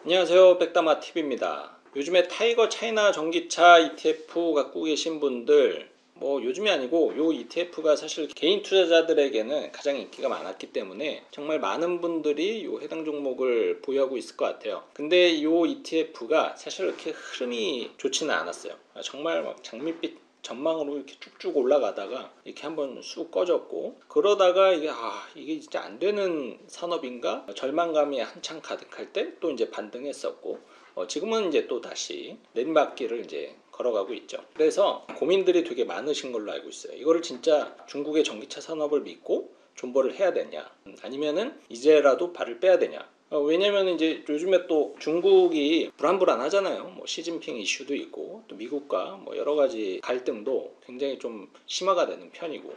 안녕하세요, 백다마TV입니다. 요즘에 타이거 차이나 전기차 ETF 갖고 계신 분들, 요즘이 아니고 요 ETF가 사실 개인 투자자들에게는 가장 인기가 많았기 때문에 정말 많은 분들이 요 해당 종목을 보유하고 있을 것 같아요. 근데 요 ETF가 사실 이렇게 흐름이 좋지는 않았어요. 정말 막 장밋빛 전망으로 이렇게 쭉쭉 올라가다가 이렇게 한번 쑥 꺼졌고, 그러다가 이게 진짜 안 되는 산업인가 절망감이 한창 가득할 때 또 이제 반등했었고, 지금은 이제 또 다시 내리막길을 이제 걸어가고 있죠. 그래서 고민들이 되게 많으신 걸로 알고 있어요. 이거를 진짜 중국의 전기차 산업을 믿고 존버를 해야 되냐, 아니면은 이제라도 발을 빼야 되냐. 왜냐면 이제 요즘에 또 중국이 불안불안하잖아요. 시진핑 이슈도 있고, 또 미국과 여러 가지 갈등도 굉장히 좀 심화가 되는 편이고,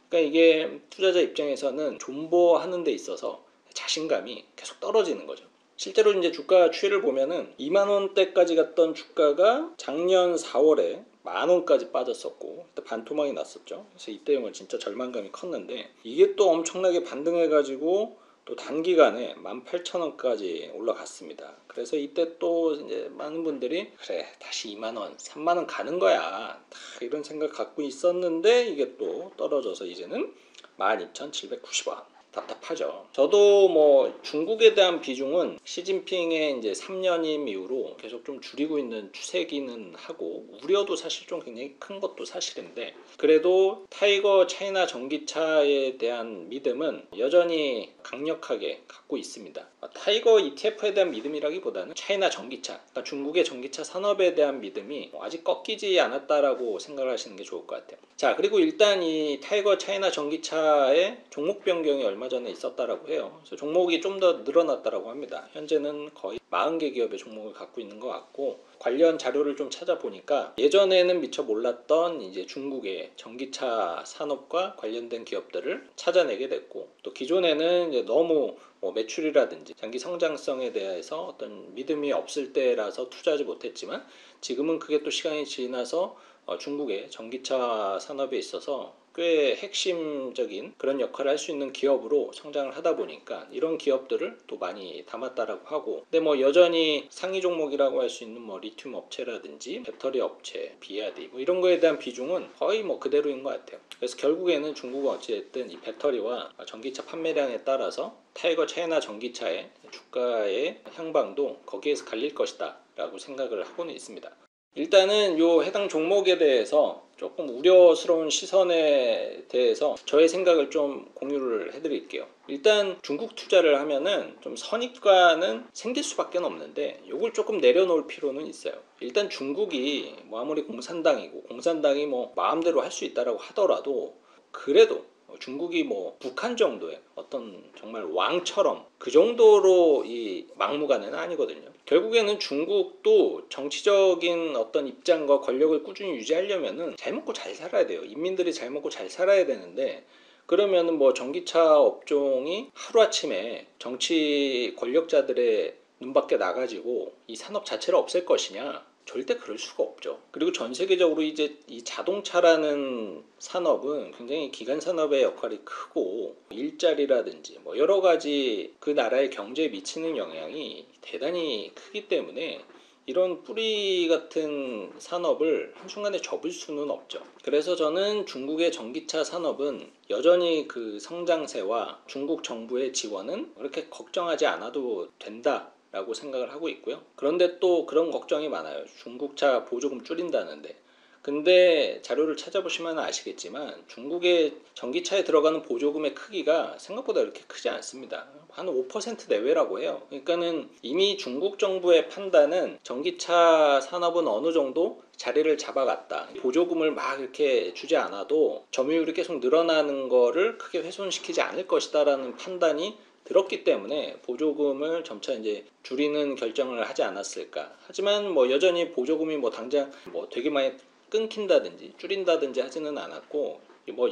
그러니까 이게 투자자 입장에서는 존버하는 데 있어서 자신감이 계속 떨어지는 거죠. 실제로 이제 주가 추이를 보면은 2만 원대까지 갔던 주가가 작년 4월에 만 원까지 빠졌었고, 그때 반토막이 났었죠. 그래서 이때 진짜 절망감이 컸는데, 이게 또 엄청나게 반등해가지고 또 단기간에 18,000원까지 올라갔습니다. 그래서 이때 또 이제 많은 분들이 그래 다시 2만 원, 3만 원 가는 거야, 이런 생각 갖고 있었는데, 이게 또 떨어져서 이제는 12,790원. 답답하죠. 저도 중국에 대한 비중은 시진핑의 이제 3년임 이후로 계속 좀 줄이고 있는 추세기는 하고, 우려도 사실 좀 굉장히 큰 것도 사실인데, 그래도 타이거 차이나 전기차에 대한 믿음은 여전히 강력하게 갖고 있습니다. 타이거 ETF에 대한 믿음이라기보다는 차이나 전기차, 그러니까 중국의 전기차 산업에 대한 믿음이 아직 꺾이지 않았다라고 생각을 하시는 게 좋을 것 같아요. 자, 그리고 일단 이 타이거 차이나 전기차의 종목 변경이 얼마 전에 있었다라고 해요. 그래서 종목이 좀 더 늘어났다라고 합니다. 현재는 거의 40개 기업의 종목을 갖고 있는 것 같고, 관련 자료를 좀 찾아보니까 예전에는 미처 몰랐던 이제 중국의 전기차 산업과 관련된 기업들을 찾아내게 됐고, 또 기존에는 이제 너무 매출이라든지 장기 성장성에 대해서 어떤 믿음이 없을 때라서 투자하지 못했지만, 지금은 그게 또 시간이 지나서 중국의 전기차 산업에 있어서 꽤 핵심적인 그런 역할을 할 수 있는 기업으로 성장을 하다 보니까 이런 기업들을 또 많이 담았다라고 하고, 근데 여전히 상위 종목이라고 할 수 있는 리튬 업체라든지 배터리 업체, 비아디 이런 거에 대한 비중은 거의 그대로인 것 같아요. 그래서 결국에는 중국은 어찌됐든 이 배터리와 전기차 판매량에 따라서 타이거 차이나 전기차의 주가의 향방도 거기에서 갈릴 것이다 라고 생각을 하고는 있습니다. 일단은 요 해당 종목에 대해서 조금 우려스러운 시선에 대해서 저의 생각을 좀 공유를 해드릴게요. 일단 중국 투자를 하면은 좀 선입관은 생길 수밖에 없는데, 요걸 조금 내려놓을 필요는 있어요. 일단 중국이 아무리 공산당이 마음대로 할 수 있다라고 하더라도, 그래도 중국이 북한 정도의 어떤 정말 왕처럼 그 정도로 이 막무가내는 아니거든요. 결국에는 중국도 정치적인 어떤 입장과 권력을 꾸준히 유지하려면은 잘 먹고 잘 살아야 돼요. 인민들이 잘 먹고 잘 살아야 되는데, 그러면은 전기차 업종이 하루아침에 정치 권력자들의 눈밖에 나가지고 이 산업 자체를 없앨 것이냐? 절대 그럴 수가 없죠. 그리고 전 세계적으로 이제 이 자동차라는 산업은 굉장히 기간 산업의 역할이 크고, 일자리라든지 여러 가지 그 나라의 경제에 미치는 영향이 대단히 크기 때문에 이런 뿌리 같은 산업을 한순간에 접을 수는 없죠. 그래서 저는 중국의 전기차 산업은 여전히 그 성장세와 중국 정부의 지원은 그렇게 걱정하지 않아도 된다 라고 생각을 하고 있고요. 그런데 또 그런 걱정이 많아요. 중국차 보조금 줄인다는데. 근데 자료를 찾아보시면 아시겠지만 중국의 전기차에 들어가는 보조금의 크기가 생각보다 그렇게 크지 않습니다. 한 5% 내외라고 해요. 그러니까는 이미 중국 정부의 판단은 전기차 산업은 어느 정도 자리를 잡아갔다. 보조금을 막 이렇게 주지 않아도 점유율이 계속 늘어나는 거를 크게 훼손시키지 않을 것이다라는 판단이 들었기 때문에 보조금을 점차 이제 줄이는 결정을 하지 않았을까. 하지만 여전히 보조금이 당장 되게 많이 끊긴다든지 줄인다든지 하지는 않았고,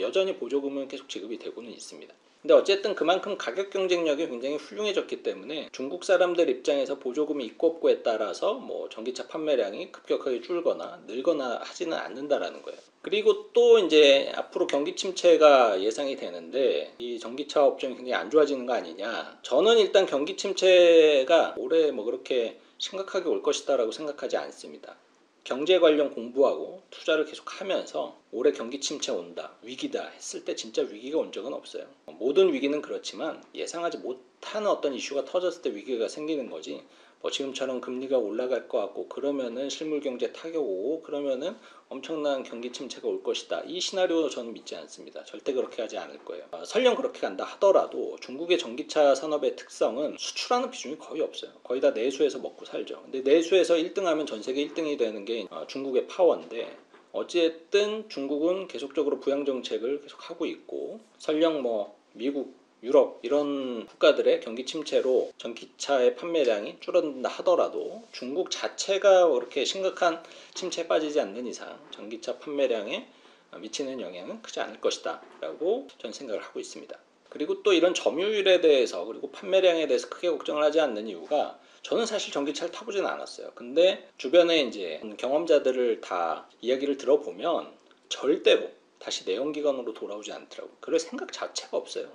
여전히 보조금은 계속 지급이 되고는 있습니다. 근데 어쨌든 그만큼 가격 경쟁력이 굉장히 훌륭해졌기 때문에 중국 사람들 입장에서 보조금이 있고 없고에 따라서 전기차 판매량이 급격하게 줄거나 늘거나 하지는 않는다라는 거예요. 그리고 또 이제 앞으로 경기 침체가 예상이 되는데 이 전기차 업종이 굉장히 안 좋아지는 거 아니냐. 저는 일단 경기 침체가 올해 뭐 그렇게 심각하게 올 것이다라고 생각하지 않습니다. 경제 관련 공부하고 투자를 계속 하면서 올해 경기 침체 온다, 위기다 했을 때 진짜 위기가 온 적은 없어요. 모든 위기는 그렇지만 예상하지 못하는 어떤 이슈가 터졌을 때 위기가 생기는 거지. 뭐 지금처럼 금리가 올라갈 것 같고 그러면은 실물 경제 타격 오고 그러면은 엄청난 경기 침체가 올 것이다. 이 시나리오 저는 믿지 않습니다. 절대 그렇게 하지 않을 거예요. 설령 그렇게 간다 하더라도 중국의 전기차 산업의 특성은 수출하는 비중이 거의 없어요. 거의 다 내수에서 먹고 살죠. 근데 내수에서 1등하면 전 세계 1등이 되는 게 중국의 파워인데 어쨌든 중국은 계속적으로 부양 정책을 계속 하고 있고 설령 뭐 미국 유럽 이런 국가들의 경기 침체로 전기차의 판매량이 줄어든다 하더라도 중국 자체가 그렇게 심각한 침체에 빠지지 않는 이상 전기차 판매량에 미치는 영향은 크지 않을 것이다 라고 저는 생각을 하고 있습니다. 그리고 또 이런 점유율에 대해서 그리고 판매량에 대해서 크게 걱정을 하지 않는 이유가 저는 사실 전기차를 타보진 않았어요. 근데 주변에 이제 경험자들을 다 이야기를 들어보면 절대로 다시 내연기관으로 돌아오지 않더라고요. 그럴 생각 자체가 없어요.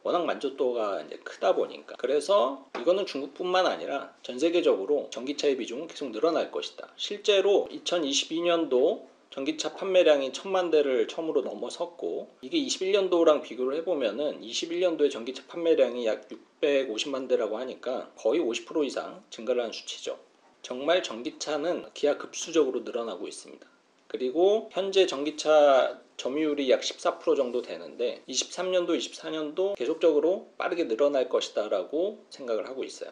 워낙 만족도가 이제 크다 보니까. 그래서 이거는 중국뿐만 아니라 전 세계적으로 전기차의 비중은 계속 늘어날 것이다. 실제로 2022년도 전기차 판매량이 1000만 대를 처음으로 넘어섰고 이게 21년도랑 비교를 해보면은 21년도에 전기차 판매량이 약 650만 대라고 하니까 거의 50% 이상 증가를 한 수치죠. 정말 전기차는 기하급수적으로 늘어나고 있습니다. 그리고 현재 전기차 점유율이 약 14% 정도 되는데 23년도, 24년도 계속적으로 빠르게 늘어날 것이다 라고 생각을 하고 있어요.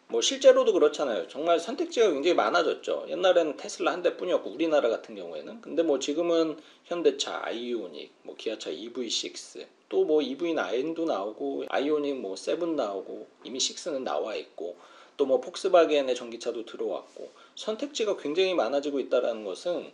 뭐 실제로도 그렇잖아요. 정말 선택지가 굉장히 많아졌죠. 옛날에는 테슬라 한 대뿐이었고 우리나라 같은 경우에는. 근데 뭐 지금은 현대차, 아이오닉, 뭐 기아차 EV6, 또 뭐 EV9도 나오고 아이오닉 뭐 7 나오고 이미 6는 나와 있고 또 뭐 폭스바겐의 전기차도 들어왔고 선택지가 굉장히 많아지고 있다는 것은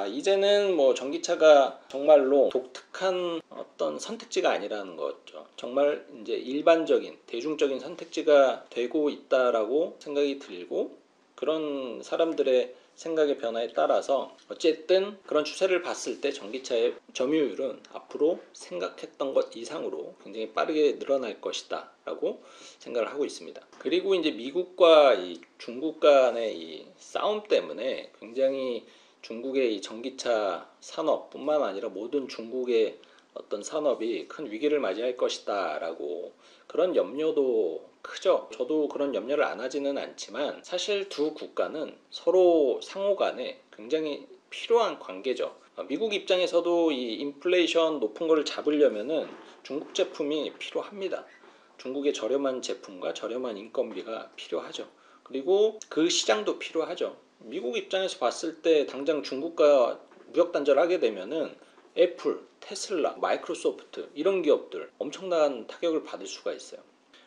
이제는 뭐 전기차가 정말로 독특한 어떤 선택지가 아니라는 거죠. 정말 이제 일반적인 대중적인 선택지가 되고 있다라고 생각이 들고 그런 사람들의 생각의 변화에 따라서 어쨌든 그런 추세를 봤을 때 전기차의 점유율은 앞으로 생각했던 것 이상으로 굉장히 빠르게 늘어날 것이다 라고 생각을 하고 있습니다. 그리고 이제 미국과 이 중국 간의 이 싸움 때문에 굉장히 중국의 이 전기차 산업뿐만 아니라 모든 중국의 어떤 산업이 큰 위기를 맞이할 것이다 라고 그런 염려도 크죠. 저도 그런 염려를 안 하지는 않지만 사실 두 국가는 서로 상호 간에 굉장히 필요한 관계죠. 미국 입장에서도 이 인플레이션 높은 거를 잡으려면은 중국 제품이 필요합니다. 중국의 저렴한 제품과 저렴한 인건비가 필요하죠. 그리고 그 시장도 필요하죠. 미국 입장에서 봤을 때 당장 중국과 무역 단절하게 되면은 애플, 테슬라, 마이크로소프트 이런 기업들 엄청난 타격을 받을 수가 있어요.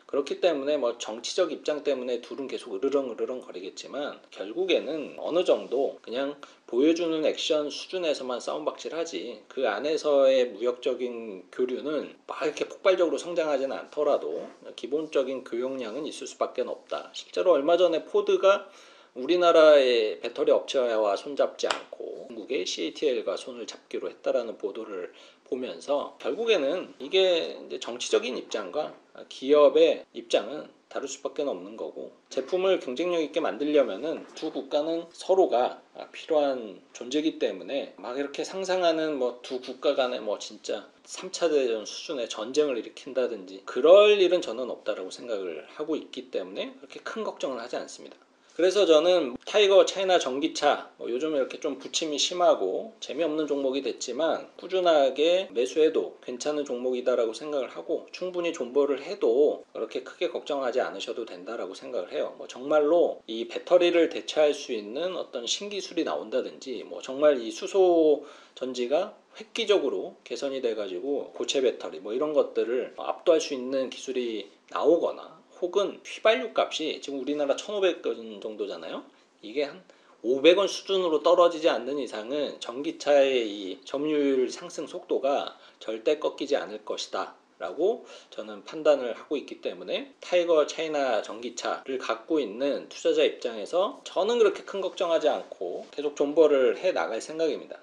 그렇기 때문에 뭐 정치적 입장 때문에 둘은 계속 으르렁 거리겠지만 결국에는 어느 정도 그냥 보여주는 액션 수준에서만 싸움박질하지 그 안에서의 무역적인 교류는 막 이렇게 폭발적으로 성장하지는 않더라도 기본적인 교역량은 있을 수밖에 없다. 실제로 얼마 전에 포드가 우리나라의 배터리 업체와 손잡지 않고 중국의 CATL과 손을 잡기로 했다라는 보도를 보면서 결국에는 이게 이제 정치적인 입장과 기업의 입장은 다를 수밖에 없는 거고 제품을 경쟁력 있게 만들려면은 두 국가는 서로가 필요한 존재이기 때문에 막 이렇게 상상하는 뭐 두 국가 간의 뭐 진짜 3차 대전 수준의 전쟁을 일으킨다든지 그럴 일은 저는 없다라고 생각을 하고 있기 때문에 그렇게 큰 걱정을 하지 않습니다. 그래서 저는 타이거 차이나 전기차 요즘 이렇게 좀 부침이 심하고 재미없는 종목이 됐지만 꾸준하게 매수해도 괜찮은 종목이다라고 생각을 하고 충분히 존버를 해도 그렇게 크게 걱정하지 않으셔도 된다라고 생각을 해요. 뭐 정말로 이 배터리를 대체할 수 있는 어떤 신기술이 나온다든지 뭐 정말 이 수소 전지가 획기적으로 개선이 돼가지고 고체 배터리 뭐 이런 것들을 압도할 수 있는 기술이 나오거나 혹은 휘발유 값이 지금 우리나라 1,500원 정도잖아요. 이게 한 500원 수준으로 떨어지지 않는 이상은 전기차의 이 점유율 상승 속도가 절대 꺾이지 않을 것이다 라고 저는 판단을 하고 있기 때문에 타이거 차이나 전기차를 갖고 있는 투자자 입장에서 저는 그렇게 큰 걱정하지 않고 계속 존버를 해 나갈 생각입니다.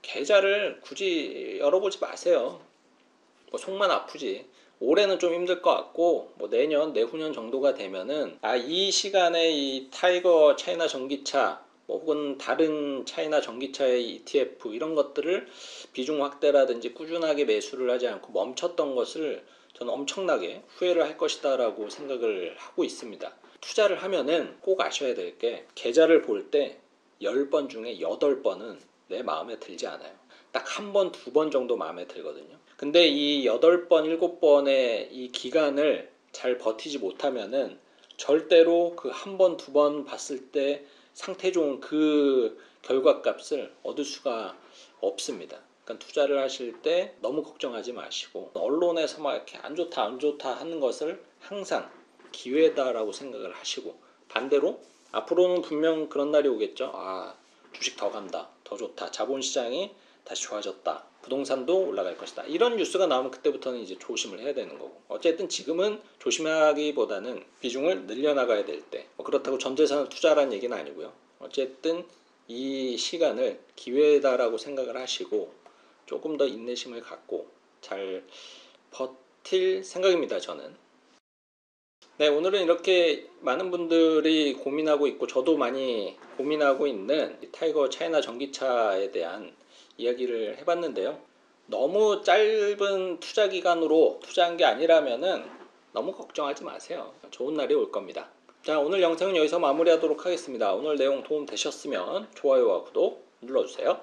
계좌를 굳이 열어보지 마세요. 뭐 속만 아프지. 올해는 좀 힘들 것 같고 뭐 내년 내후년 정도가 되면은 이 시간에 이 타이거 차이나 전기차 뭐 혹은 다른 차이나 전기차의 ETF 이런 것들을 비중 확대라든지 꾸준하게 매수를 하지 않고 멈췄던 것을 저는 엄청나게 후회를 할 것이다 라고 생각을 하고 있습니다. 투자를 하면은 꼭 아셔야 될 게 계좌를 볼 때 10번 중에 8번은 내 마음에 들지 않아요. 딱 한 번, 두 번 정도 마음에 들거든요. 근데 이 8번, 7번의 이 기간을 잘 버티지 못하면은 절대로 그 한 번, 두 번 봤을 때 상태 좋은 그 결과값을 얻을 수가 없습니다. 그러니까 투자를 하실 때 너무 걱정하지 마시고 언론에서 막 이렇게 안 좋다 안 좋다 하는 것을 항상 기회다라고 생각을 하시고 반대로 앞으로는 분명 그런 날이 오겠죠. 주식 더 간다, 더 좋다, 자본시장이 다시 좋아졌다, 부동산도 올라갈 것이다, 이런 뉴스가 나오면 그때부터는 이제 조심을 해야 되는 거고, 어쨌든 지금은 조심하기보다는 비중을 늘려나가야 될 때, 그렇다고 전 재산을 투자하라는 얘기는 아니고요. 어쨌든 이 시간을 기회다라고 생각을 하시고 조금 더 인내심을 갖고 잘 버틸 생각입니다, 저는. 네, 오늘은 이렇게 많은 분들이 고민하고 있고 저도 많이 고민하고 있는 타이거 차이나 전기차에 대한 이야기를 해봤는데요. 너무 짧은 투자 기간으로 투자한 게 아니라면은 너무 걱정하지 마세요. 좋은 날이 올 겁니다. 자, 오늘 영상은 여기서 마무리하도록 하겠습니다. 오늘 내용 도움 되셨으면 좋아요와 구독 눌러주세요.